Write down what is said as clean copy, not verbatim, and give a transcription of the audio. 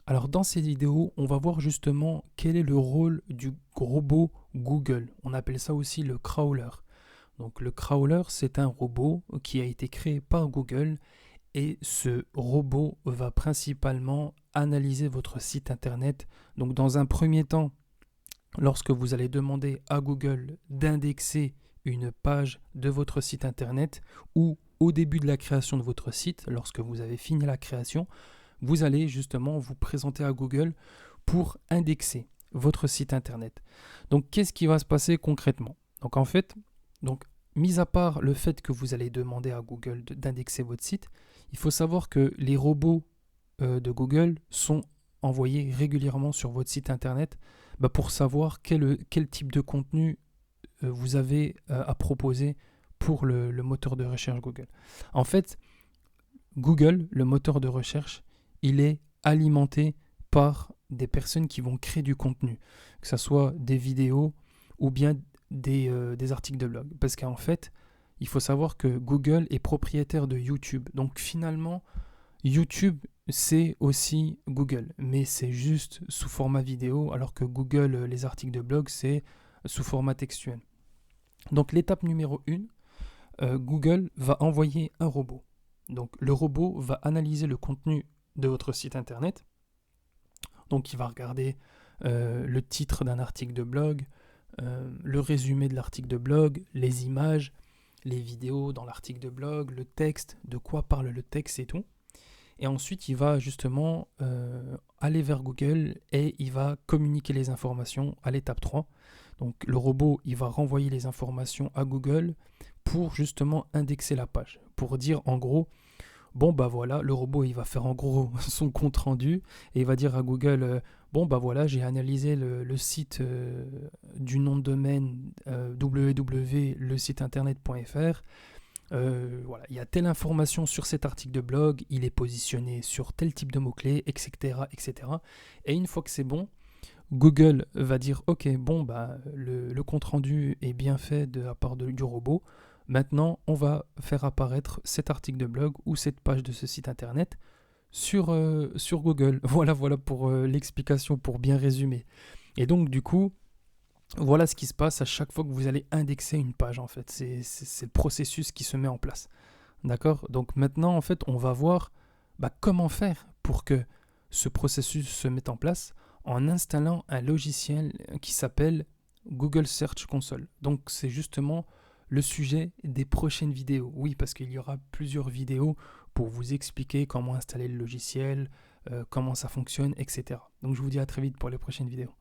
Alors dans cette vidéo, on va voir justement quel est le rôle du robot Google. On appelle ça aussi le crawler. Donc le crawler, c'est un robot qui a été créé par Google et ce robot va principalement analyser votre site internet. Donc dans un premier temps, lorsque vous allez demander à Google d'indexer une page de votre site internet ou au début de la création de votre site, lorsque vous avez fini la création, vous allez justement vous présenter à Google pour indexer votre site internet. Donc qu'est-ce qui va se passer concrètement? Donc en fait, donc mis à part le fait que vous allez demander à Google d'indexer votre site, il faut savoir que les robots de Google sont envoyés régulièrement sur votre site internet pour savoir quel type de contenu vous avez à proposer pour le moteur de recherche Google. En fait, Google, le moteur de recherche, il est alimenté par des personnes qui vont créer du contenu, que ce soit des vidéos ou bien des articles de blog. Parce qu'en fait, il faut savoir que Google est propriétaire de YouTube. Donc finalement, YouTube, c'est aussi Google, mais c'est juste sous format vidéo, alors que Google, les articles de blog, c'est sous format textuel. Donc l'étape numéro 1, Google va envoyer un robot. Donc le robot va analyser le contenu de votre site internet. Donc il va regarder le titre d'un article de blog, le résumé de l'article de blog, les images, les vidéos dans l'article de blog, le texte, de quoi parle le texte et tout. Et ensuite, il va justement aller vers Google et il va communiquer les informations à l'étape 3. Donc le robot, il va renvoyer les informations à Google pour justement indexer la page. Pour dire en gros, bon bah voilà, le robot il va faire en gros son compte rendu et il va dire à Google, bon bah voilà, j'ai analysé le site du nom de domaine www.lesiteinternet.fr. Voilà, il y a telle information sur cet article de blog, il est positionné sur tel type de mots-clés, etc., etc. Et une fois que c'est bon, Google va dire ok, bon, bah, le compte-rendu est bien fait de la part du robot. Maintenant, on va faire apparaître cet article de blog ou cette page de ce site internet sur Google. Voilà pour l'explication, pour bien résumer. Et donc, du coup, voilà ce qui se passe à chaque fois que vous allez indexer une page, en fait. C'est le processus qui se met en place. D'accord? Donc maintenant, en fait, on va voir comment faire pour que ce processus se mette en place en installant un logiciel qui s'appelle Google Search Console. Donc c'est justement le sujet des prochaines vidéos. Oui, parce qu'il y aura plusieurs vidéos pour vous expliquer comment installer le logiciel, comment ça fonctionne, etc. Donc je vous dis à très vite pour les prochaines vidéos.